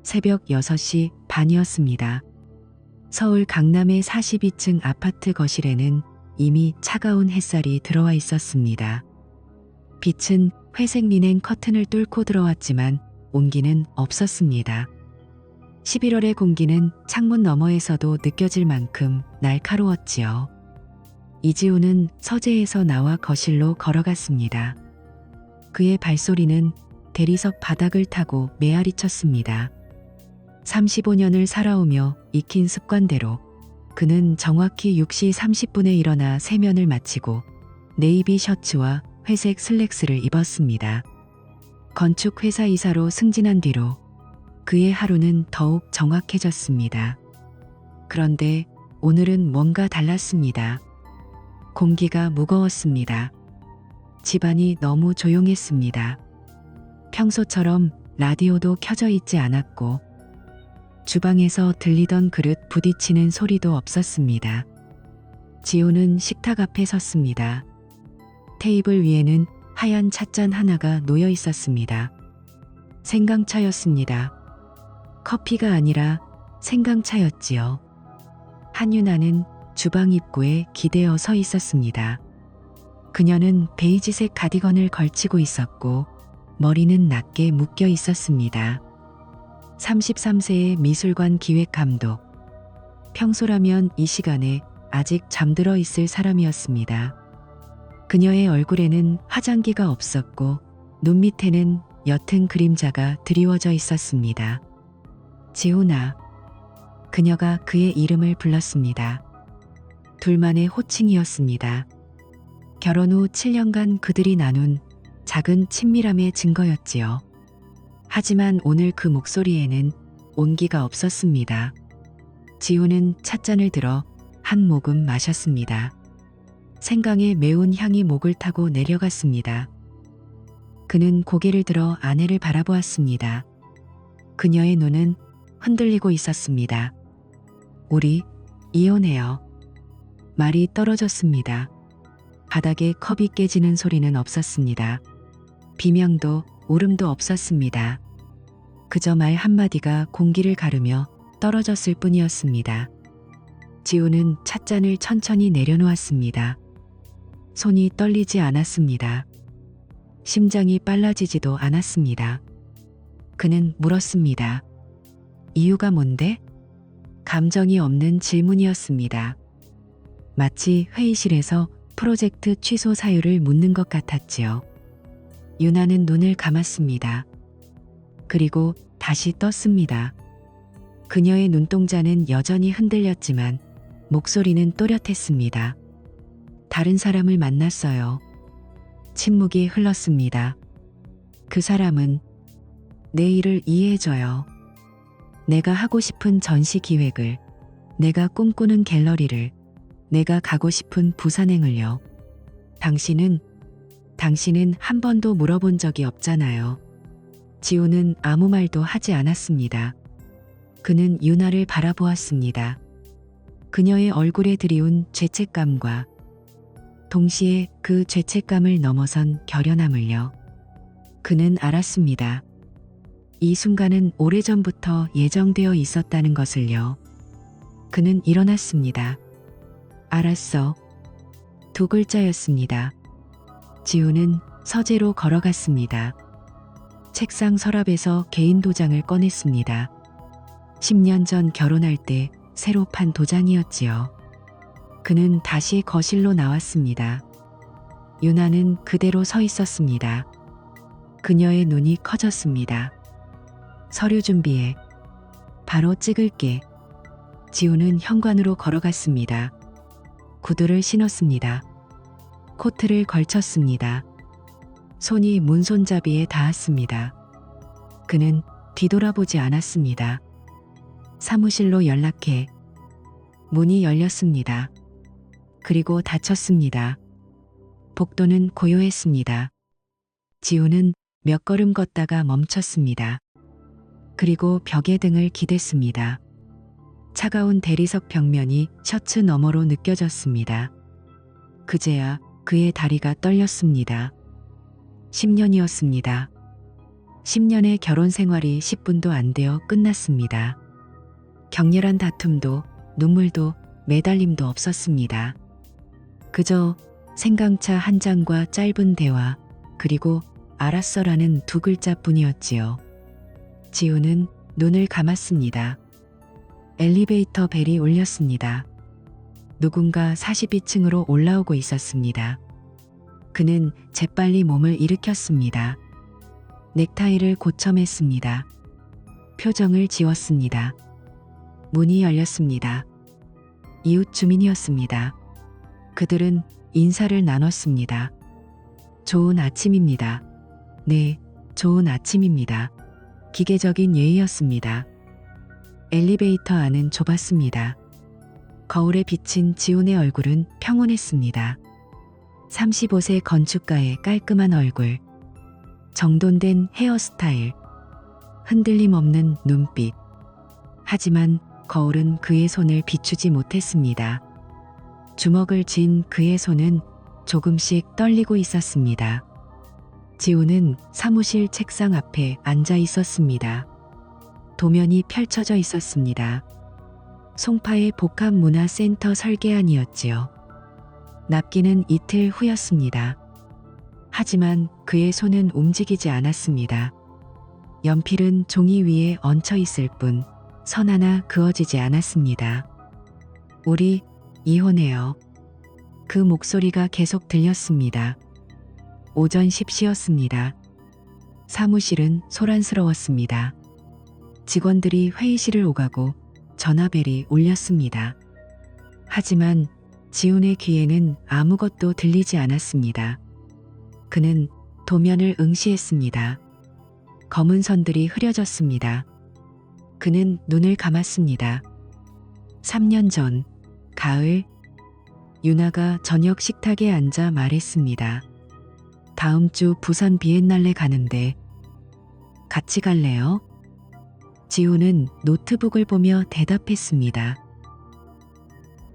새벽 6시 반이었습니다. 서울 강남의 42층 아파트 거실에는 이미 차가운 햇살이 들어와 있었습니다. 빛은 회색 리넨 커튼을 뚫고 들어왔지만 온기는 없었습니다. 11월의 공기는 창문 너머에서도 느껴질 만큼 날카로웠지요. 이지우는 서재에서 나와 거실로 걸어갔습니다. 그의 발소리는 대리석 바닥을 타고 메아리 쳤습니다. 35년을 살아오며 익힌 습관대로 그는 정확히 6시 30분에 일어나 세면을 마치고 네이비 셔츠와 회색 슬랙스를 입었습니다. 건축회사 이사로 승진한 뒤로 그의 하루는 더욱 정확해졌습니다. 그런데 오늘은 뭔가 달랐습니다. 공기가 무거웠습니다. 집안이 너무 조용했습니다. 평소처럼 라디오도 켜져 있지 않았고 주방에서 들리던 그릇 부딪히는 소리도 없었습니다. 지우는 식탁 앞에 섰습니다. 테이블 위에는 하얀 찻잔 하나가 놓여 있었습니다. 생강차였습니다. 커피가 아니라 생강차였지요. 한유나는 주방 입구에 기대어 서 있었습니다. 그녀는 베이지색 가디건을 걸치고 있었고 머리는 낮게 묶여 있었습니다. 33세의 미술관 기획 감독. 평소라면 이 시간에 아직 잠들어 있을 사람이었습니다. 그녀의 얼굴에는 화장기가 없었고 눈 밑에는 옅은 그림자가 드리워져 있었습니다. 지훈아. 그녀가 그의 이름을 불렀습니다. 둘만의 호칭이었습니다. 결혼 후 7년간 그들이 나눈 작은 친밀함의 증거였지요. 하지만 오늘 그 목소리에는 온기가 없었습니다. 지우는 찻잔을 들어 한 모금 마셨습니다. 생강의 매운 향이 목을 타고 내려갔습니다. 그는 고개를 들어 아내를 바라보았습니다. 그녀의 눈은 흔들리고 있었습니다. 우리 이혼해요. 말이 떨어졌습니다. 바닥에 컵이 깨지는 소리는 없었습니다. 비명도 울음도 없었습니다. 그저 말 한마디가 공기를 가르며 떨어졌을 뿐이었습니다. 지우는 찻잔을 천천히 내려놓았습니다. 손이 떨리지 않았습니다. 심장이 빨라지지도 않았습니다. 그는 물었습니다. 이유가 뭔데? 감정이 없는 질문이었습니다. 마치 회의실에서 프로젝트 취소 사유를 묻는 것 같았지요. 유나는 눈을 감았습니다. 그리고 다시 떴습니다. 그녀의 눈동자는 여전히 흔들렸지만 목소리는 또렷했습니다. 다른 사람을 만났어요. 침묵이 흘렀습니다. 그 사람은 내 일을 이해해줘요. 내가 하고 싶은 전시 기획을, 내가 꿈꾸는 갤러리를, 내가 가고 싶은 부산행을요. 당신은 한 번도 물어본 적이 없잖아요. 지우는 아무 말도 하지 않았습니다. 그는 유나를 바라보았습니다. 그녀의 얼굴에 드리운 죄책감과 동시에 그 죄책감을 넘어선 결연함을요. 그는 알았습니다. 이 순간은 오래전부터 예정되어 있었다는 것을요. 그는 일어났습니다. 알았어. 2글자였습니다. 지우는 서재로 걸어갔습니다. 책상 서랍에서 개인 도장을 꺼냈습니다. 10년 전 결혼할 때 새로 판 도장이었지요. 그는 다시 거실로 나왔습니다. 유나는 그대로 서 있었습니다. 그녀의 눈이 커졌습니다. 서류 준비해. 바로 찍을게. 지우는 현관으로 걸어갔습니다. 구두를 신었습니다. 코트를 걸쳤습니다. 손이 문손잡이에 닿았습니다. 그는 뒤돌아보지 않았습니다. 사무실로 연락해. 문이 열렸습니다. 그리고 닫혔습니다. 복도는 고요했습니다. 지우는 몇 걸음 걷다가 멈췄습니다. 그리고 벽에 등을 기댔습니다. 차가운 대리석 벽면이 셔츠 너머로 느껴졌습니다. 그제야 그의 다리가 떨렸습니다. 10년이었습니다. 10년의 결혼 생활이 10분도 안 되어 끝났습니다. 격렬한 다툼도 눈물도 매달림도 없었습니다. 그저 생강차 한 잔과 짧은 대화, 그리고 알았어라는 두 글자뿐이었지요. 지우는 눈을 감았습니다. 엘리베이터 벨이 울렸습니다. 누군가 42층으로 올라오고 있었습니다. 그는 재빨리 몸을 일으켰습니다. 넥타이를 고쳐맸습니다. 표정을 지웠습니다. 문이 열렸습니다. 이웃 주민이었습니다. 그들은 인사를 나눴습니다. 좋은 아침입니다. 네, 좋은 아침입니다. 기계적인 예의였습니다. 엘리베이터 안은 좁았습니다. 거울에 비친 지훈의 얼굴은 평온했습니다. 35세 건축가의 깔끔한 얼굴, 정돈된 헤어스타일, 흔들림 없는 눈빛. 하지만 거울은 그의 손을 비추지 못했습니다. 주먹을 쥔 그의 손은 조금씩 떨리고 있었습니다. 지우는 사무실 책상 앞에 앉아 있었습니다. 도면이 펼쳐져 있었습니다. 송파의 복합문화센터 설계안이었지요. 납기는 이틀 후였습니다. 하지만 그의 손은 움직이지 않았습니다. 연필은 종이 위에 얹혀 있을 뿐 선 하나 그어지지 않았습니다. 우리 이혼해요. 그 목소리가 계속 들렸습니다. 오전 10시였습니다. 사무실은 소란스러웠습니다. 직원들이 회의실을 오가고 전화벨이 울렸습니다. 하지만 지훈의 귀에는 아무것도 들리지 않았습니다. 그는 도면을 응시했습니다. 검은 선들이 흐려졌습니다. 그는 눈을 감았습니다. 3년 전, 가을, 유나가 저녁 식탁에 앉아 말했습니다. 다음 주 부산 비엔날레 가는데 같이 갈래요? 지훈은 노트북을 보며 대답했습니다.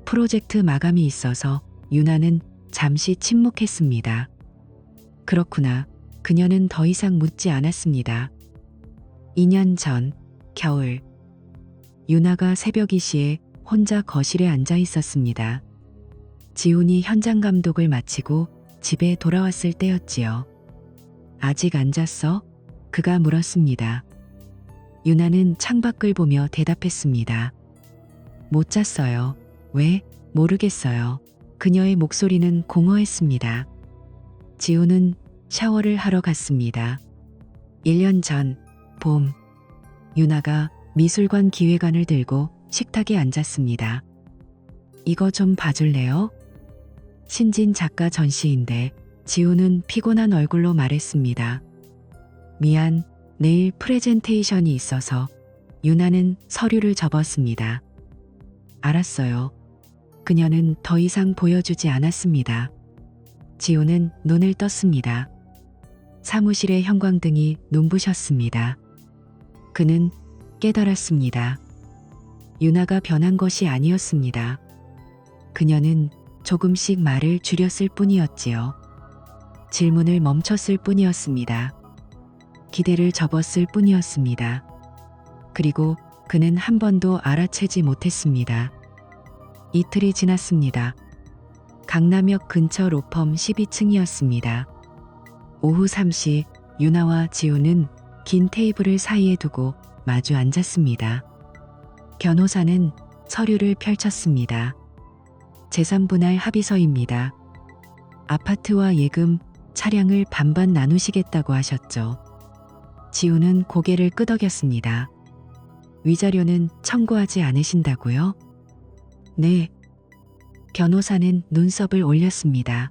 프로젝트 마감이 있어서 유나는 잠시 침묵했습니다. 그렇구나. 그녀는 더 이상 묻지 않았습니다. 2년 전, 겨울. 유나가 새벽 2시에 혼자 거실에 앉아 있었습니다. 지훈이 현장 감독을 마치고 집에 돌아왔을 때였지요. 아직 안 잤어? 그가 물었습니다. 유나는 창밖을 보며 대답했습니다. 못 잤어요. 왜? 모르겠어요. 그녀의 목소리는 공허했습니다. 지훈은 샤워를 하러 갔습니다. 1년 전, 봄. 유나가 미술관 기획안을 들고 식탁에 앉았습니다. 이거 좀 봐줄래요? 신진 작가 전시인데 지훈은 피곤한 얼굴로 말했습니다. 미안, 내일 프레젠테이션이 있어서. 유나는 서류를 접었습니다. 알았어요. 그녀는 더 이상 보여주지 않았습니다. 지훈은 눈을 떴습니다. 사무실의 형광등이 눈부셨습니다. 그는 깨달았습니다. 유나가 변한 것이 아니었습니다. 그녀는 조금씩 말을 줄였을 뿐이었지요. 질문을 멈췄을 뿐이었습니다. 기대를 접었을 뿐이었습니다. 그리고 그는 한 번도 알아채지 못했습니다. 이틀이 지났습니다. 강남역 근처 로펌 12층이었습니다. 오후 3시 유나와 지훈은 긴 테이블을 사이에 두고 마주 앉았습니다. 변호사는 서류를 펼쳤습니다. 재산분할 합의서입니다. 아파트와 예금, 차량을 반반 나누시겠다고 하셨죠. 지훈은 고개를 끄덕였습니다. 위자료는 청구하지 않으신다고요? 네. 변호사는 눈썹을 올렸습니다.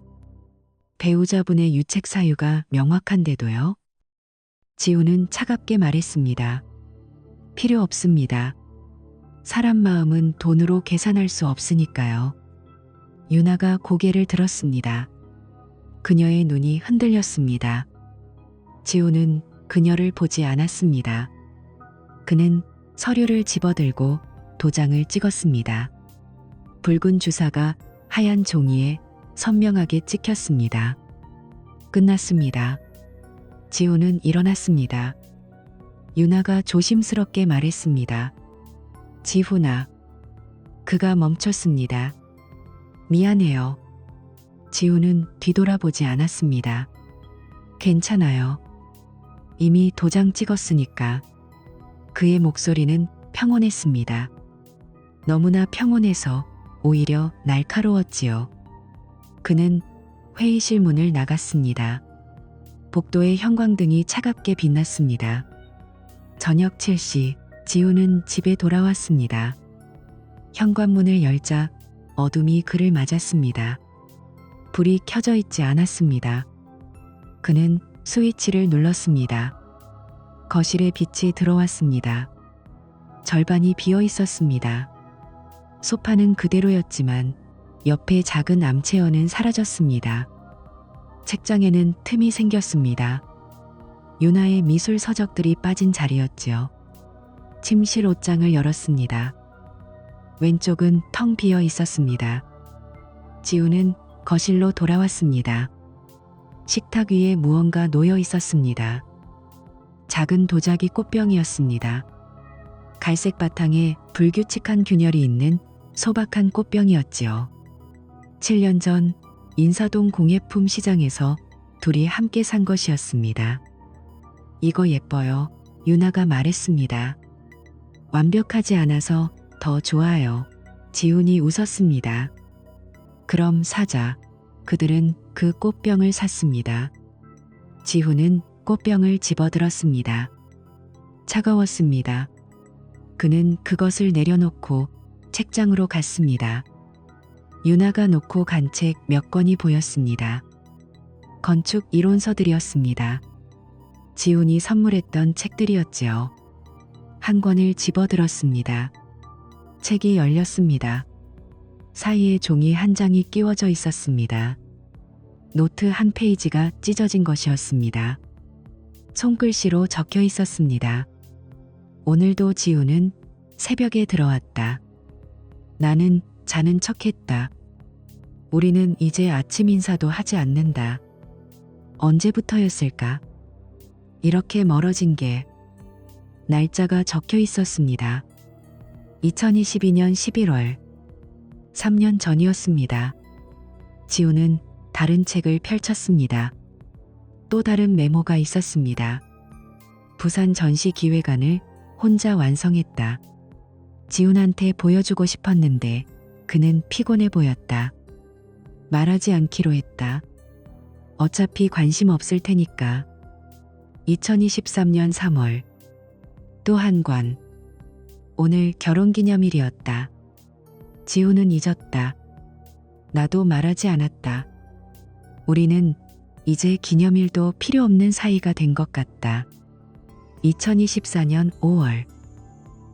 배우자분의 유책 사유가 명확한데도요? 지훈은 차갑게 말했습니다. 필요 없습니다. 사람 마음은 돈으로 계산할 수 없으니까요. 유나가 고개를 들었습니다. 그녀의 눈이 흔들렸습니다. 지훈은 그녀를 보지 않았습니다. 그는 서류를 집어들고 도장을 찍었습니다. 붉은 주사가 하얀 종이에 선명하게 찍혔습니다. 끝났습니다. 지훈은 일어났습니다. 유나가 조심스럽게 말했습니다. 지훈아. 그가 멈췄습니다. 미안해요. 지훈은 뒤돌아보지 않았습니다. 괜찮아요. 이미 도장 찍었으니까. 그의 목소리는 평온했습니다. 너무나 평온해서 오히려 날카로웠지요. 그는 회의실 문을 나갔습니다. 복도의 형광등이 차갑게 빛났습니다. 저녁 7시 지훈은 집에 돌아왔습니다. 현관문을 열자 어둠이 그를 맞았습니다. 불이 켜져 있지 않았습니다. 그는 스위치를 눌렀습니다. 거실에 빛이 들어왔습니다. 절반이 비어 있었습니다. 소파는 그대로였지만 옆에 작은 암체어는 사라졌습니다. 책장에는 틈이 생겼습니다. 유나의 미술 서적들이 빠진 자리였지요. 침실 옷장을 열었습니다. 왼쪽은 텅 비어 있었습니다. 지훈은 거실로 돌아왔습니다. 식탁 위에 무언가 놓여 있었습니다. 작은 도자기 꽃병이었습니다. 갈색 바탕에 불규칙한 균열이 있는 소박한 꽃병이었지요. 7년 전 인사동 공예품 시장에서 둘이 함께 산 것이었습니다. 이거 예뻐요. 유나가 말했습니다. 완벽하지 않아서 더 좋아요. 지훈이 웃었습니다. 그럼 사자. 그들은 그 꽃병을 샀습니다. 지훈은 꽃병을 집어들었습니다. 차가웠습니다. 그는 그것을 내려놓고 책장으로 갔습니다. 유나가 놓고 간 책 몇 권이 보였습니다. 건축 이론서들이었습니다. 지훈이 선물했던 책들이었지요. 한 권을 집어들었습니다. 책이 열렸습니다. 사이에 종이 한 장이 끼워져 있었습니다. 노트 한 페이지가 찢어진 것이었습니다. 손글씨로 적혀 있었습니다. 오늘도 지훈은 새벽에 들어왔다. 나는 자는 척했다. 우리는 이제 아침 인사도 하지 않는다. 언제부터였을까? 이렇게 멀어진 게. 날짜가 적혀 있었습니다. 2022년 11월. 3년 전이었습니다. 지훈은 다른 책을 펼쳤습니다. 또 다른 메모가 있었습니다. 부산 전시기획안을 혼자 완성했다. 지훈한테 보여주고 싶었는데 그는 피곤해 보였다. 말하지 않기로 했다. 어차피 관심 없을 테니까. 2023년 3월. 또 한 권. 오늘 결혼기념일이었다. 지훈은 잊었다. 나도 말하지 않았다. 우리는 이제 기념일도 필요 없는 사이가 된 것 같다. 2024년 5월.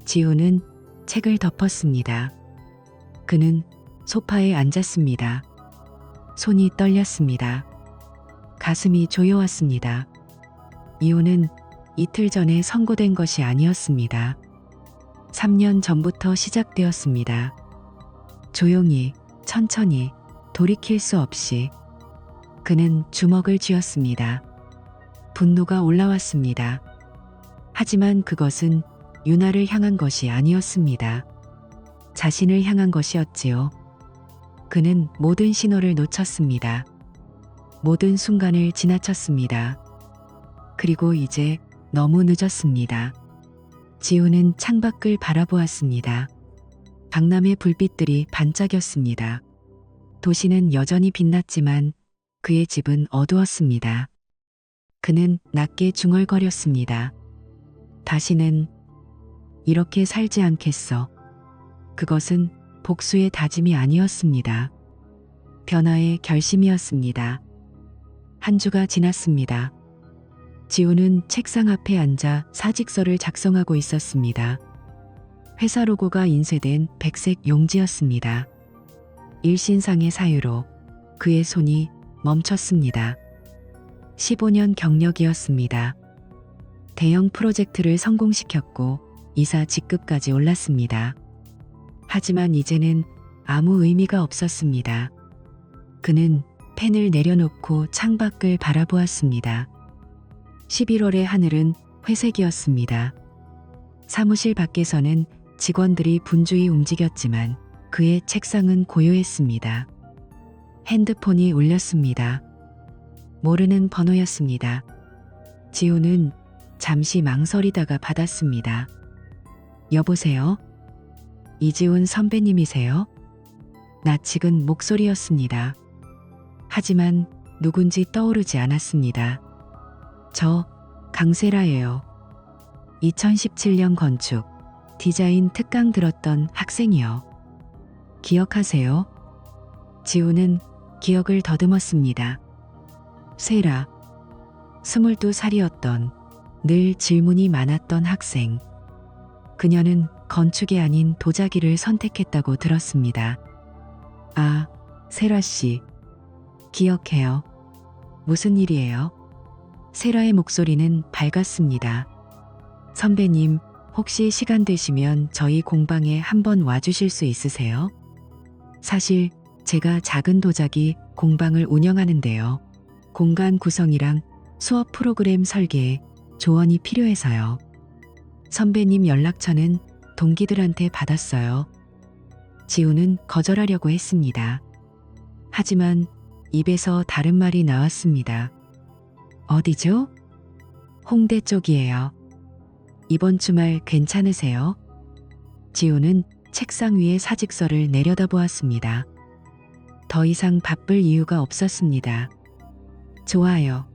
지훈은 책을 덮었습니다. 그는 소파에 앉았습니다. 손이 떨렸습니다. 가슴이 조여왔습니다. 이혼은 이틀 전에 선고된 것이 아니었습니다. 3년 전부터 시작되었습니다. 조용히, 천천히, 돌이킬 수 없이. 그는 주먹을 쥐었습니다. 분노가 올라왔습니다. 하지만 그것은 유나를 향한 것이 아니었습니다. 자신을 향한 것이었지요. 그는 모든 신호를 놓쳤습니다. 모든 순간을 지나쳤습니다. 그리고 이제 너무 늦었습니다. 지훈은 창밖을 바라보았습니다. 강남의 불빛들이 반짝였습니다. 도시는 여전히 빛났지만 그의 집은 어두웠습니다. 그는 낮게 중얼거렸습니다. 다시는 이렇게 살지 않겠어. 그것은 복수의 다짐이 아니었습니다. 변화의 결심이었습니다. 한 주가 지났습니다. 지훈은 책상 앞에 앉아 사직서를 작성하고 있었습니다. 회사 로고가 인쇄된 백색 용지였습니다. 일신상의 사유로 그의 손이 멈췄습니다. 15년 경력이었습니다. 대형 프로젝트를 성공시켰고 이사 직급까지 올랐습니다. 하지만 이제는 아무 의미가 없었습니다. 그는 펜을 내려놓고 창밖을 바라보았습니다. 11월의 하늘은 회색이었습니다. 사무실 밖에서는 직원들이 분주히 움직였지만 그의 책상은 고요했습니다. 핸드폰이 울렸습니다. 모르는 번호였습니다. 지우는 잠시 망설이다가 받았습니다. 여보세요? 이지훈 선배님이세요? 낯익은 목소리였습니다. 하지만 누군지 떠오르지 않았습니다. 저 강세라예요. 2017년 건축, 디자인 특강 들었던 학생이요. 기억하세요? 지우는 기억을 더듬었습니다. 세라, 22살이었던 늘 질문이 많았던 학생. 그녀는 건축이 아닌 도자기를 선택했다고 들었습니다. 아, 세라 씨. 기억해요. 무슨 일이에요? 세라의 목소리는 밝았습니다. 선배님, 혹시 시간 되시면 저희 공방에 한번 와주실 수 있으세요? 사실 제가 작은 도자기 공방을 운영하는데요. 공간 구성이랑 수업 프로그램 설계에 조언이 필요해서요. 선배님 연락처는 동기들한테 받았어요. 지우는 거절하려고 했습니다. 하지만 입에서 다른 말이 나왔습니다. 어디죠? 홍대 쪽이에요. 이번 주말 괜찮으세요? 지우는 책상 위의 사직서를 내려다보았습니다. 더 이상 바쁠 이유가 없었습니다. 좋아요.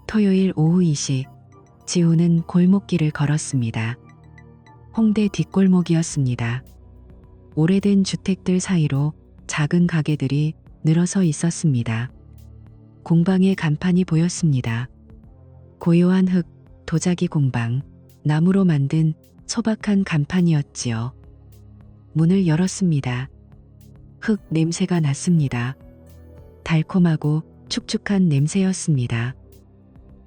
토요일 오후 2시, 지우는 골목길을 걸었습니다. 홍대 뒷골목이었습니다. 오래된 주택들 사이로 작은 가게들이 늘어서 있었습니다. 공방의 간판이 보였습니다. 고요한 흙, 도자기 공방, 나무로 만든 소박한 간판이었지요. 문을 열었습니다. 흙 냄새가 났습니다. 달콤하고 축축한 냄새였습니다.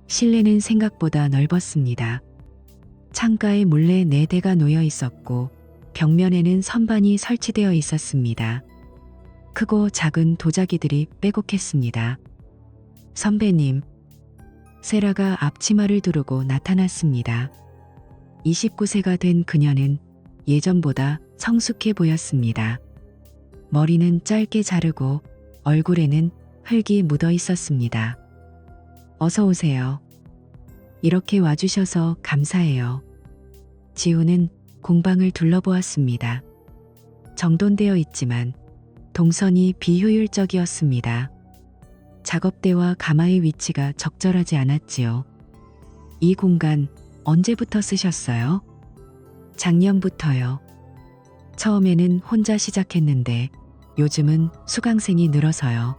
실내는 생각보다 넓었습니다. 창가에 몰래 4대가 놓여 있었고 벽면에는 선반이 설치되어 있었습니다. 크고 작은 도자기들이 빼곡했습니다. 선배님, 세라가 앞치마를 두르고 나타났습니다. 29세가 된 그녀는 예전보다 성숙해 보였습니다. 머리는 짧게 자르고 얼굴에는 흙이 묻어 있었습니다. 어서 오세요. 이렇게 와주셔서 감사해요. 지우는 공방을 둘러보았습니다. 정돈되어 있지만 동선이 비효율적이었습니다. 작업대와 가마의 위치가 적절하지 않았지요. 이 공간 언제부터 쓰셨어요? 작년부터요. 처음에는 혼자 시작했는데 요즘은 수강생이 늘어서요.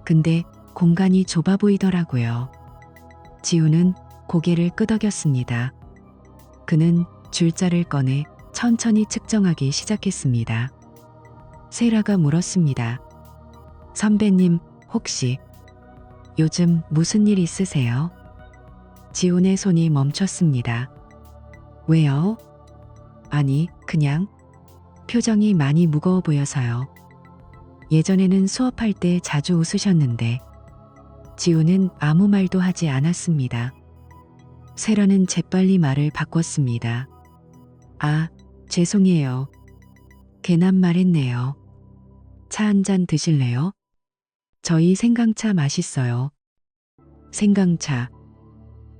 근데 공간이 좁아 보이더라고요. 지우는 고개를 끄덕였습니다. 그는 줄자를 꺼내 천천히 측정하기 시작했습니다. 세라가 물었습니다. 선배님, 혹시 요즘 무슨 일 있으세요? 지훈의 손이 멈췄습니다. 왜요? 아니, 그냥 표정이 많이 무거워 보여서요. 예전에는 수업할 때 자주 웃으셨는데 지훈은 아무 말도 하지 않았습니다. 세라는 재빨리 말을 바꿨습니다. 아, 죄송해요. 괜한 말했네요. 차 한 잔 드실래요? 저희 생강차 맛있어요. 생강차.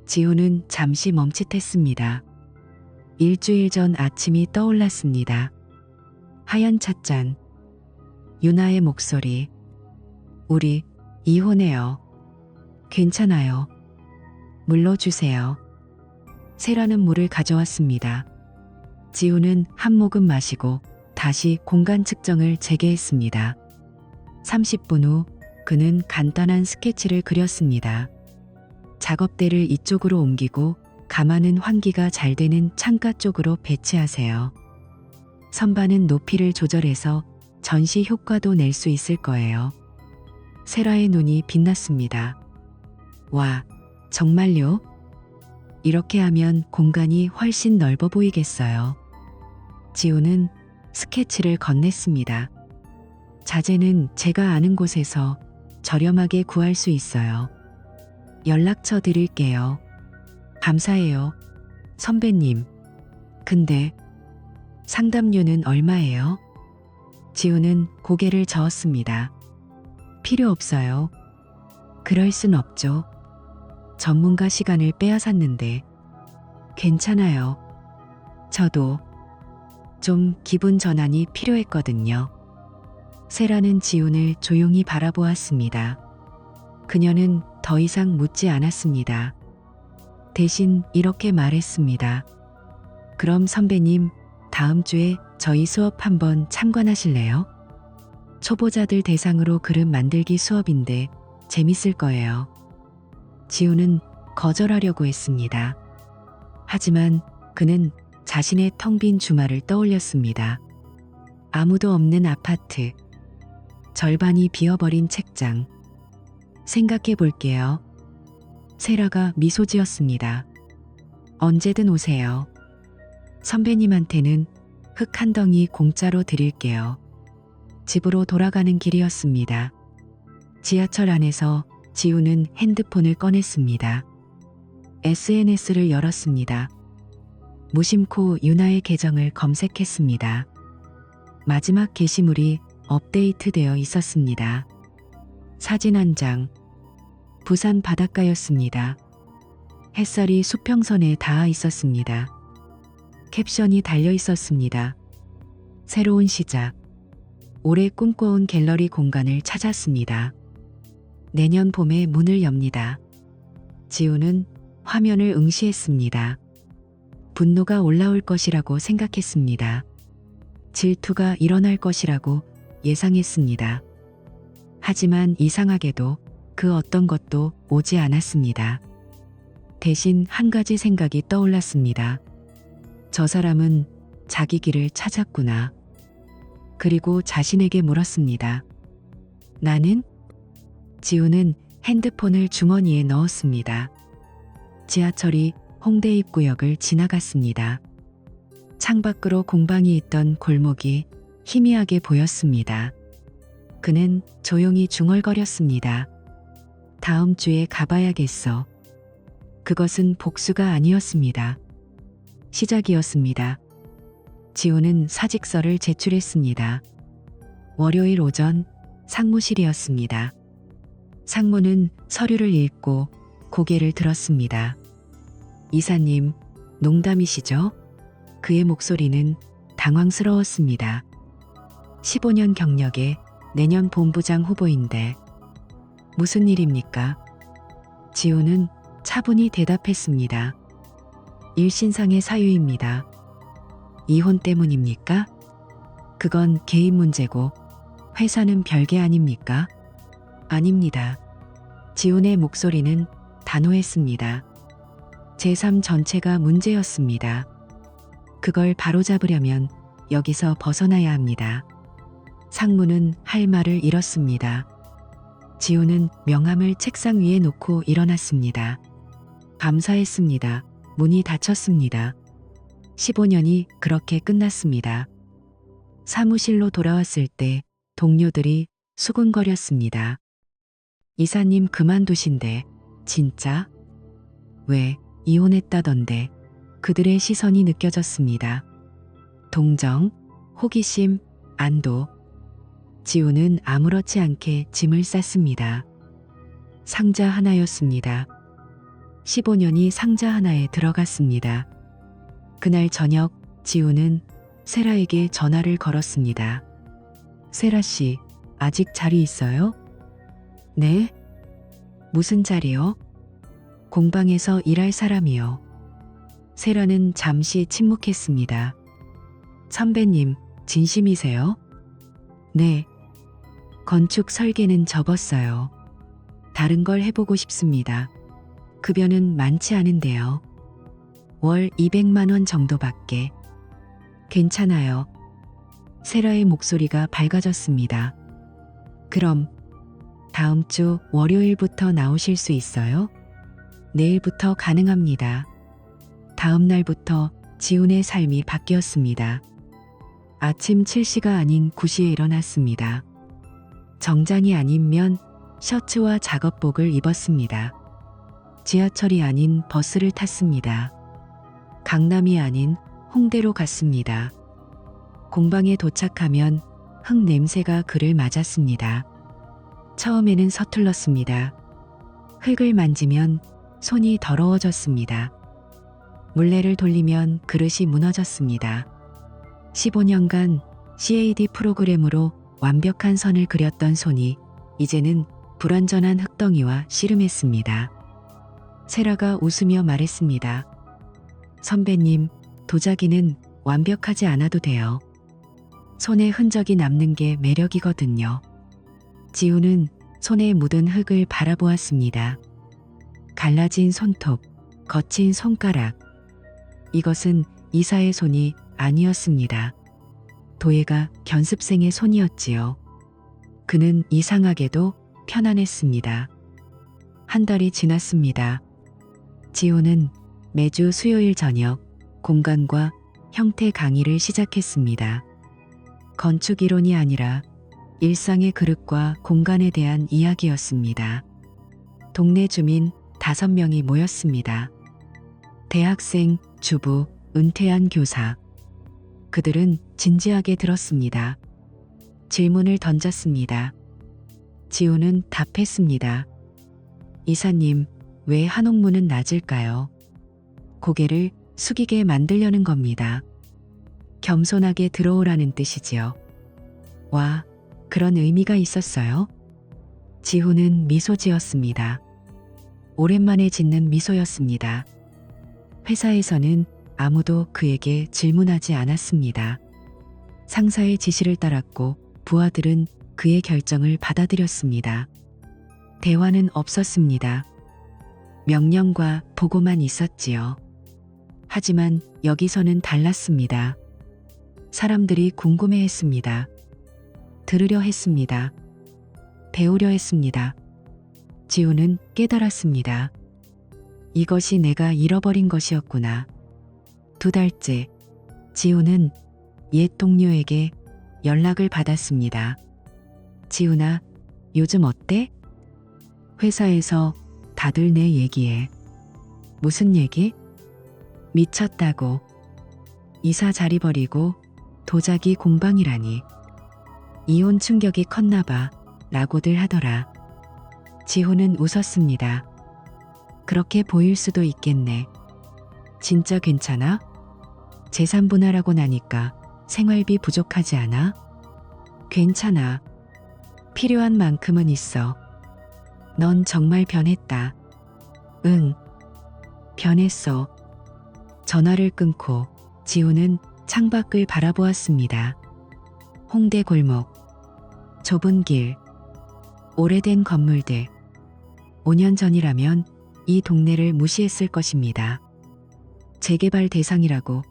지훈은 잠시 멈칫했습니다. 일주일 전 아침이 떠올랐습니다. 하얀 찻잔. 유나의 목소리. 우리 이혼해요. 괜찮아요. 물러주세요. 세라는 물을 가져왔습니다. 지우는 한 모금 마시고 다시 공간 측정을 재개했습니다. 30분 후 그는 간단한 스케치를 그렸습니다. 작업대를 이쪽으로 옮기고 가마는 환기가 잘 되는 창가 쪽으로 배치하세요. 선반은 높이를 조절해서 전시 효과도 낼 수 있을 거예요. 세라의 눈이 빛났습니다. 와, 정말요? 이렇게 하면 공간이 훨씬 넓어 보이겠어요. 지우는 스케치를 건넸습니다. 자재는 제가 아는 곳에서 저렴하게 구할 수 있어요. 연락처 드릴게요. 감사해요. 선배님. 근데 상담료는 얼마예요? 지우는 고개를 저었습니다. 필요 없어요. 그럴 순 없죠. 전문가 시간을 빼앗았는데. 괜찮아요. 저도 좀 기분 전환이 필요했거든요. 세라는 지훈을 조용히 바라보았습니다. 그녀는 더 이상 묻지 않았습니다. 대신 이렇게 말했습니다. 그럼 선배님, 다음 주에 저희 수업 한번 참관하실래요? 초보자들 대상으로 그림 만들기 수업인데 재밌을 거예요. 지우는 거절하려고 했습니다. 하지만 그는 자신의 텅 빈 주말을 떠올렸습니다. 아무도 없는 아파트, 절반이 비어버린 책장. 생각해 볼게요. 세라가 미소 지었습니다. 언제든 오세요. 선배님한테는 흙 한 덩이 공짜로 드릴게요. 집으로 돌아가는 길이었습니다. 지하철 안에서 지우는 핸드폰을 꺼냈습니다. SNS를 열었습니다. 무심코 유나의 계정을 검색했습니다. 마지막 게시물이 업데이트되어 있었습니다. 사진 한 장. 부산 바닷가였습니다. 햇살이 수평선에 닿아 있었습니다. 캡션이 달려 있었습니다. 새로운 시작. 오래 꿈꿔온 갤러리 공간을 찾았습니다. 내년 봄에 문을 엽니다. 지우는 화면을 응시했습니다. 분노가 올라올 것이라고 생각했습니다. 질투가 일어날 것이라고 예상했습니다. 하지만 이상하게도 그 어떤 것도 오지 않았습니다. 대신 한 가지 생각이 떠올랐습니다. 저 사람은 자기 길을 찾았구나. 그리고 자신에게 물었습니다. 나는? 지우는 핸드폰을 주머니에 넣었습니다. 지하철이 홍대 입구역을 지나갔습니다. 창밖으로 공방이 있던 골목이 희미하게 보였습니다. 그는 조용히 중얼거렸습니다. 다음 주에 가봐야겠어. 그것은 복수가 아니었습니다. 시작이었습니다. 지우는 사직서를 제출했습니다. 월요일 오전 상무실이었습니다. 상무는 서류를 읽고 고개를 들었습니다. 이사님, 농담이시죠? 그의 목소리는 당황스러웠습니다. 15년 경력에 내년 본부장 후보인데 무슨 일입니까? 지우는 차분히 대답했습니다. 일신상의 사유입니다. 이혼 때문입니까? 그건 개인 문제고 회사는 별개 아닙니까? 아닙니다. 지훈의 목소리는 단호했습니다. 제3 전체가 문제였습니다. 그걸 바로잡으려면 여기서 벗어나야 합니다. 상무는 할 말을 잃었습니다. 지훈은 명함을 책상 위에 놓고 일어났습니다. 감사했습니다. 문이 닫혔습니다. 15년이 그렇게 끝났습니다. 사무실로 돌아왔을 때 동료들이 수군거렸습니다. 이사님 그만두신대. 진짜? 왜 이혼했다던데. 그들의 시선이 느껴졌습니다. 동정, 호기심, 안도. 지우는 아무렇지 않게 짐을 쌌습니다. 상자 하나였습니다. 15년이 상자 하나에 들어갔습니다. 그날 저녁 지우는 세라에게 전화를 걸었습니다. 세라 씨, 아직 자리 있어요? 네? 무슨 자리요? 공방에서 일할 사람이요. 세라는 잠시 침묵했습니다. 선배님, 진심이세요? 네. 건축 설계는 접었어요. 다른 걸 해보고 싶습니다. 급여는 많지 않은데요. 월 200만 원 정도밖에. 괜찮아요. 세라의 목소리가 밝아졌습니다. 그럼 다음 주 월요일부터 나오실 수 있어요? 내일부터 가능합니다. 다음 날부터 지훈의 삶이 바뀌었습니다. 아침 7시가 아닌 9시에 일어났습니다. 정장이 아니면 셔츠와 작업복을 입었습니다. 지하철이 아닌 버스를 탔습니다. 강남이 아닌 홍대로 갔습니다. 공방에 도착하면 흙 냄새가 그를 맞았습니다. 처음에는 서툴렀습니다. 흙을 만지면 손이 더러워졌습니다. 물레를 돌리면 그릇이 무너졌습니다. 15년간 CAD 프로그램으로 완벽한 선을 그렸던 손이 이제는 불완전한 흙덩이와 씨름했습니다. 세라가 웃으며 말했습니다. 선배님, 도자기는 완벽하지 않아도 돼요. 손에 흔적이 남는 게 매력이거든요. 지우는 손에 묻은 흙을 바라보았습니다. 갈라진 손톱, 거친 손가락. 이것은 이사의 손이 아니었습니다. 도예가 견습생의 손이었지요. 그는 이상하게도 편안했습니다. 한 달이 지났습니다. 지호는 매주 수요일 저녁 공간과 형태 강의를 시작했습니다. 건축 이론이 아니라 일상의 그릇과 공간에 대한 이야기였습니다. 동네 주민 5명이 모였습니다. 대학생, 주부, 은퇴한 교사. 그들은 진지하게 들었습니다. 질문을 던졌습니다. 지우는 답했습니다. 이사님, 왜 한옥문은 낮을까요? 고개를 숙이게 만들려는 겁니다. 겸손하게 들어오라는 뜻이지요. 와, 그런 의미가 있었어요? 지호는 미소 지었습니다. 오랜만에 짓는 미소였습니다. 회사에서는 아무도 그에게 질문하지 않았습니다. 상사의 지시를 따랐고 부하들은 그의 결정을 받아들였습니다. 대화는 없었습니다. 명령과 보고만 있었지요. 하지만 여기서는 달랐습니다. 사람들이 궁금해했습니다. 들으려 했습니다. 배우려 했습니다. 지우는 깨달았습니다. 이것이 내가 잃어버린 것이었구나. 2달째, 지우는 옛 동료에게 연락을 받았습니다. 지우나, 요즘 어때? 회사에서 다들 내 얘기해. 무슨 얘기? 미쳤다고. 이사 자리 버리고 도자기 공방이라니. 이혼 충격이 컸나봐 라고들 하더라. 지호는 웃었습니다. 그렇게 보일 수도 있겠네. 진짜 괜찮아? 재산 분할하고 나니까 생활비 부족하지 않아? 괜찮아. 필요한 만큼은 있어. 넌 정말 변했다. 응. 변했어. 전화를 끊고 지호는 창밖을 바라보았습니다. 홍대 골목, 좁은 길, 오래된 건물들. 5년 전이라면 이 동네를 무시했을 것입니다. 재개발 대상이라고,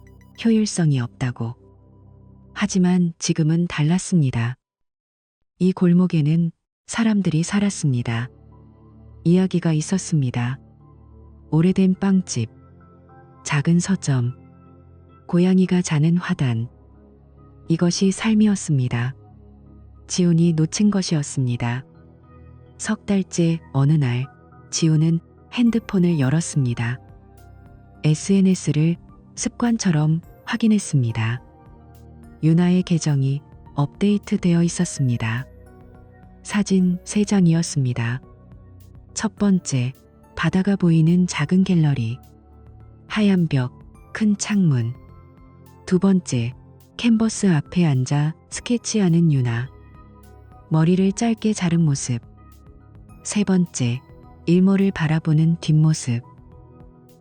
효율성이 없다고. 하지만 지금은 달랐습니다. 이 골목에는 사람들이 살았습니다. 이야기가 있었습니다. 오래된 빵집, 작은 서점, 고양이가 자는 화단. 이것이 삶이었습니다. 지훈이 놓친 것이었습니다. 3달째 어느 날 지훈은 핸드폰을 열었습니다. SNS를 습관처럼 확인했습니다. 유나의 계정이 업데이트되어 있었습니다. 사진 3장이었습니다. 첫 번째, 바다가 보이는 작은 갤러리. 하얀 벽, 큰 창문. 2번째, 캔버스 앞에 앉아 스케치하는 유나. 머리를 짧게 자른 모습. 3번째, 일몰을 바라보는 뒷모습.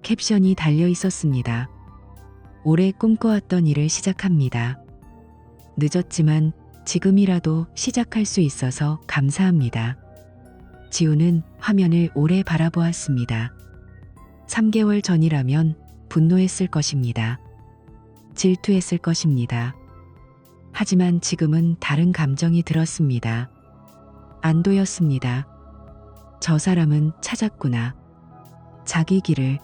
캡션이 달려 있었습니다. 오래 꿈꿔왔던 일을 시작합니다. 늦었지만 지금이라도 시작할 수 있어서 감사합니다. 지우는 화면을 오래 바라보았습니다. 3개월 전이라면 분노했을 것입니다. 질투했을 것입니다. 하지만 지금은 다른 감정이 들었습니다. 안도였습니다. 저 사람은 찾았구나. 자기 길을.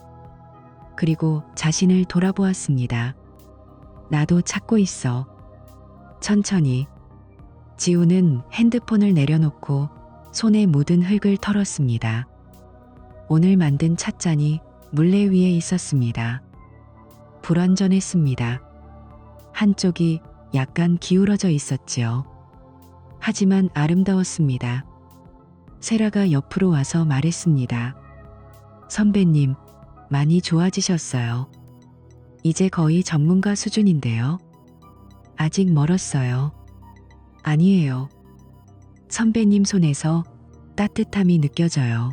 그리고 자신을 돌아보았습니다. 나도 찾고 있어. 천천히. 지우는 핸드폰을 내려놓고 손에 묻은 흙을 털었습니다. 오늘 만든 찻잔이 물레 위에 있었습니다. 불완전했습니다. 한쪽이 약간 기울어져 있었지요. 하지만 아름다웠습니다. 세라가 옆으로 와서 말했습니다. 선배님, 많이 좋아지셨어요. 이제 거의 전문가 수준인데요. 아직 멀었어요. 아니에요. 선배님 손에서 따뜻함이 느껴져요.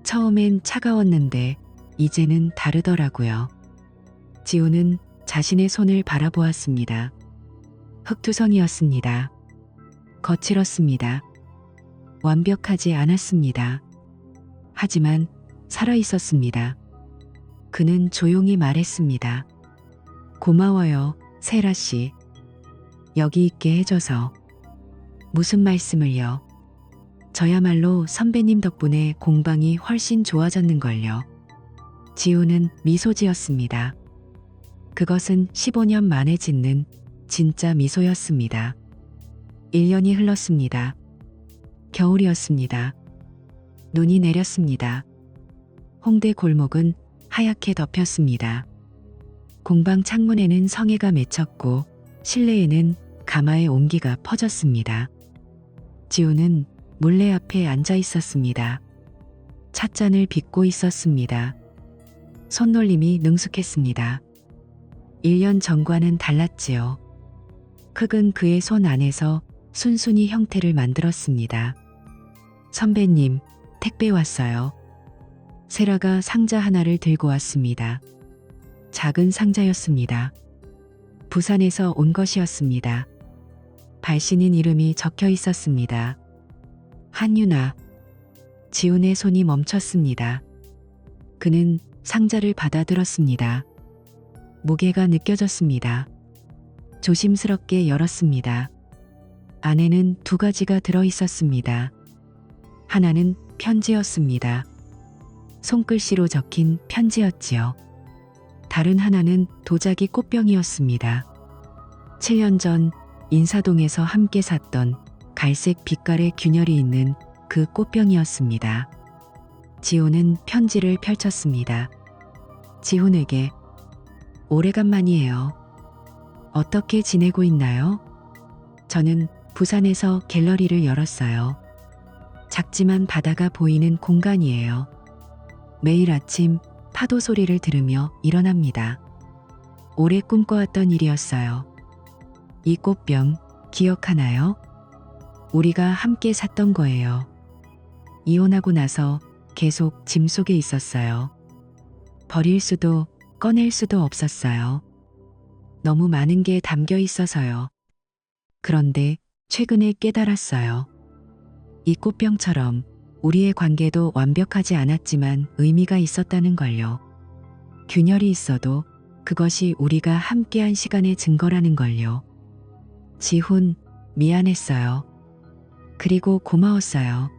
처음엔 차가웠는데 이제는 다르더라고요. 지우는 자신의 손을 바라보았습니다. 흙투성이었습니다. 거칠었습니다. 완벽하지 않았습니다. 하지만 살아있었습니다. 그는 조용히 말했습니다. 고마워요, 세라 씨. 여기 있게 해줘서. 무슨 말씀을요? 저야말로 선배님 덕분에 공방이 훨씬 좋아졌는걸요. 지우는 미소 지었습니다. 그것은 15년 만에 짓는 진짜 미소였습니다. 1년이 흘렀습니다. 겨울이었습니다. 눈이 내렸습니다. 홍대 골목은 하얗게 덮였습니다. 공방 창문에는 성에가 맺혔고 실내에는 가마의 온기가 퍼졌습니다. 지우는 물레 앞에 앉아 있었습니다. 찻잔을 빚고 있었습니다. 손놀림이 능숙했습니다. 1년 전과는 달랐지요. 흙은 그의 손 안에서 순순히 형태를 만들었습니다. 선배님, 택배 왔어요. 세라가 상자 하나를 들고 왔습니다. 작은 상자였습니다. 부산에서 온 것이었습니다. 발신인 이름이 적혀 있었습니다. 한유나. 지훈의 손이 멈췄습니다. 그는 상자를 받아들었습니다. 무게가 느껴졌습니다. 조심스럽게 열었습니다. 안에는 2가지가 들어 있었습니다. 하나는 편지였습니다. 손글씨로 적힌 편지였지요. 다른 하나는 도자기 꽃병이었습니다. 7년 전 인사동에서 함께 샀던 갈색 빛깔의 균열이 있는 그 꽃병이었습니다. 지호는 편지를 펼쳤습니다. 지훈에게. 오래간만이에요. 어떻게 지내고 있나요? 저는 부산에서 갤러리를 열었어요. 작지만 바다가 보이는 공간이에요. 매일 아침 파도 소리를 들으며 일어납니다. 오래 꿈꿔왔던 일이었어요. 이 꽃병 기억하나요? 우리가 함께 샀던 거예요. 이혼하고 나서 계속 짐 속에 있었어요. 버릴 수도 꺼낼 수도 없었어요. 너무 많은 게 담겨 있어서요. 그런데 최근에 깨달았어요. 이 꽃병처럼 우리의 관계도 완벽하지 않았지만 의미가 있었다는 걸요. 균열이 있어도 그것이 우리가 함께한 시간의 증거라는 걸요. 지훈, 미안했어요. 그리고 고마웠어요.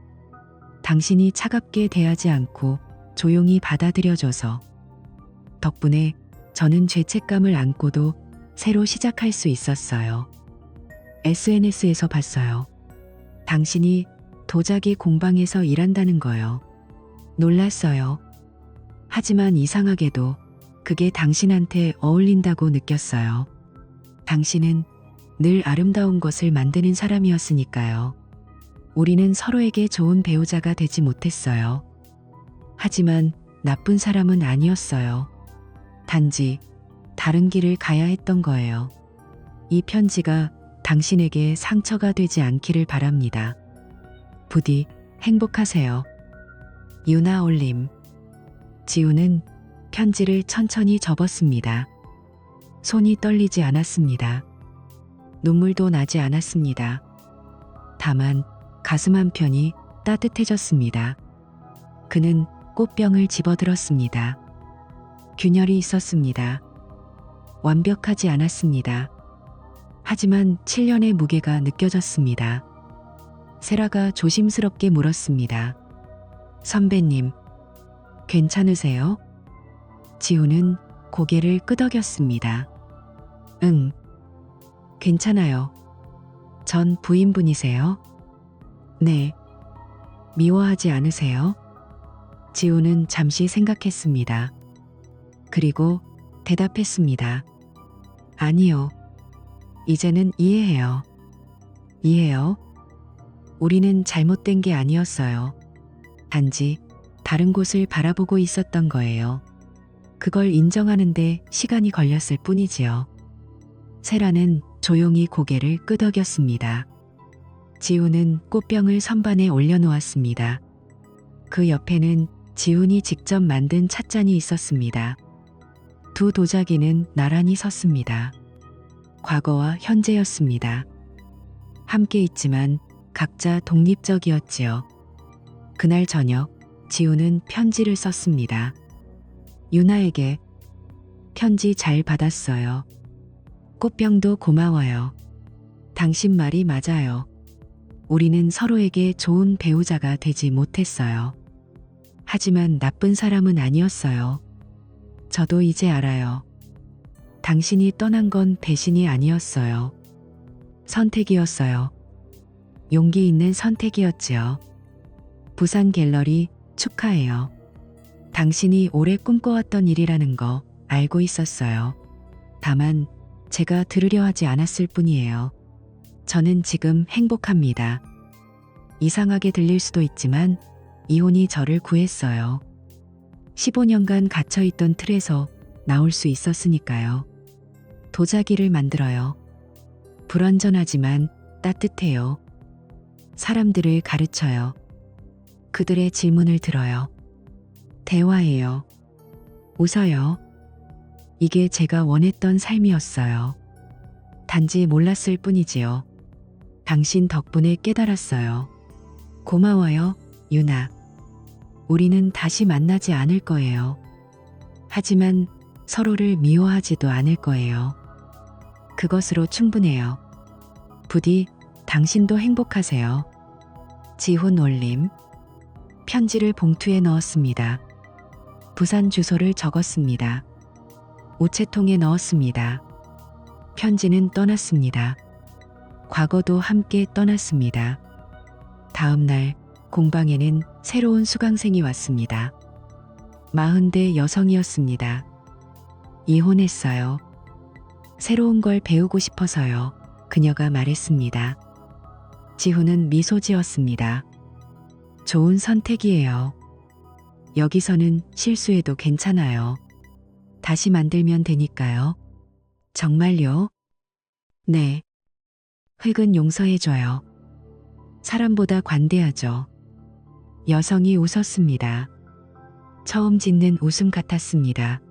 당신이 차갑게 대하지 않고 조용히 받아들여줘서. 덕분에 저는 죄책감을 안고도 새로 시작할 수 있었어요. SNS에서 봤어요. 당신이 도자기 공방에서 일한다는 거요. 놀랐어요. 하지만 이상하게도 그게 당신한테 어울린다고 느꼈어요. 당신은 늘 아름다운 것을 만드는 사람이었으니까요. 우리는 서로에게 좋은 배우자가 되지 못했어요. 하지만 나쁜 사람은 아니었어요. 단지 다른 길을 가야 했던 거예요. 이 편지가 당신에게 상처가 되지 않기를 바랍니다. 부디 행복하세요. 유나 올림. 지우는 편지를 천천히 접었습니다. 손이 떨리지 않았습니다. 눈물도 나지 않았습니다. 다만 가슴 한편이 따뜻해졌습니다. 그는 꽃병을 집어들었습니다. 균열이 있었습니다. 완벽하지 않았습니다. 하지만 7년의 무게가 느껴졌습니다. 세라가 조심스럽게 물었습니다. 선배님, 괜찮으세요? 지우는 고개를 끄덕였습니다. 응, 괜찮아요. 전 부인분이세요? 네. 미워하지 않으세요? 지우는 잠시 생각했습니다. 그리고 대답했습니다. 아니요. 이제는 이해해요. 이해요? 우리는 잘못된 게 아니었어요. 단지 다른 곳을 바라보고 있었던 거예요. 그걸 인정하는데 시간이 걸렸을 뿐이지요. 세라는 조용히 고개를 끄덕였습니다. 지우는 꽃병을 선반에 올려놓았습니다. 그 옆에는 지훈이 직접 만든 찻잔이 있었습니다. 두 도자기는 나란히 섰습니다. 과거와 현재였습니다. 함께 있지만 각자 독립적이었지요. 그날 저녁 지우는 편지를 썼습니다. 유나에게 편지 잘 받았어요. 꽃병도 고마워요. 당신 말이 맞아요. 우리는 서로에게 좋은 배우자가 되지 못했어요. 하지만 나쁜 사람은 아니었어요. 저도 이제 알아요. 당신이 떠난 건 배신이 아니었어요. 선택이었어요. 용기 있는 선택이었지요. 부산 갤러리 축하해요. 당신이 오래 꿈꿔왔던 일이라는 거 알고 있었어요. 다만 제가 들으려 하지 않았을 뿐이에요. 저는 지금 행복합니다. 이상하게 들릴 수도 있지만 이혼이 저를 구했어요. 15년간 갇혀있던 틀에서 나올 수 있었으니까요. 도자기를 만들어요. 불완전하지만 따뜻해요. 사람들을 가르쳐요. 그들의 질문을 들어요. 대화해요. 웃어요. 이게 제가 원했던 삶이었어요. 단지 몰랐을 뿐이지요. 당신 덕분에 깨달았어요. 고마워요, 유나. 우리는 다시 만나지 않을 거예요. 하지만 서로를 미워하지도 않을 거예요. 그것으로 충분해요. 부디 당신도 행복하세요. 지훈 올림. 편지를 봉투에 넣었습니다. 부산 주소를 적었습니다. 우체통에 넣었습니다. 편지는 떠났습니다. 과거도 함께 떠났습니다. 다음 날 공방에는 새로운 수강생이 왔습니다. 40대 여성이었습니다. 이혼했어요. 새로운 걸 배우고 싶어서요. 그녀가 말했습니다. 지훈은 미소 지었습니다. 좋은 선택이에요. 여기서는 실수해도 괜찮아요. 다시 만들면 되니까요. 정말요? 네. 흙은 용서해줘요. 사람보다 관대하죠. 여성이 웃었습니다. 처음 짓는 웃음 같았습니다.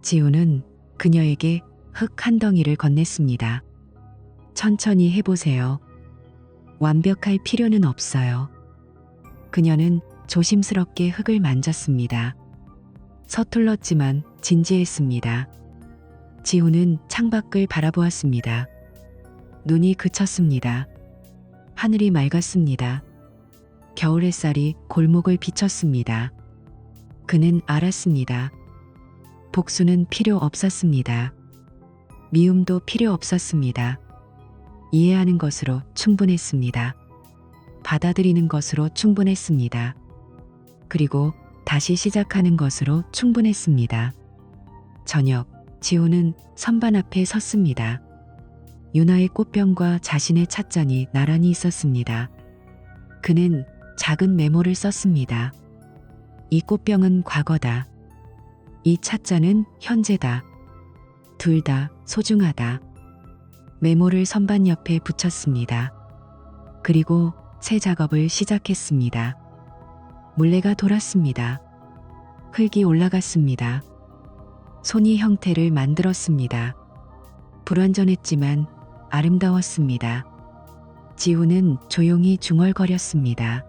지우는 그녀에게 흙 한 덩이를 건넸습니다. 천천히 해보세요. 완벽할 필요는 없어요. 그녀는 조심스럽게 흙을 만졌습니다. 서툴렀지만 진지했습니다. 지우는 창밖을 바라보았습니다. 눈이 그쳤습니다. 하늘이 맑았습니다. 겨울 햇살이 골목을 비쳤습니다. 그는 알았습니다. 복수는 필요 없었습니다. 미움도 필요 없었습니다. 이해하는 것으로 충분했습니다. 받아들이는 것으로 충분했습니다. 그리고 다시 시작하는 것으로 충분했습니다. 저녁, 지우는 선반 앞에 섰습니다. 유나의 꽃병과 자신의 찻잔이 나란히 있었습니다. 그는 작은 메모를 썼습니다. 이 꽃병은 과거다. 이 찻잔은 현재다. 둘 다 소중하다. 메모를 선반 옆에 붙였습니다. 그리고 새 작업을 시작했습니다. 물레가 돌았습니다. 흙이 올라갔습니다. 손이 형태를 만들었습니다. 불완전했지만 아름다웠습니다. 지우는 조용히 중얼거렸습니다.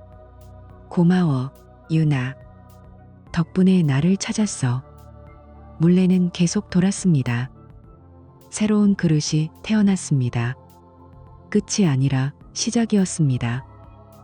고마워, 유나. 덕분에 나를 찾았어. 물레는 계속 돌았습니다. 새로운 그릇이 태어났습니다. 끝이 아니라 시작이었습니다.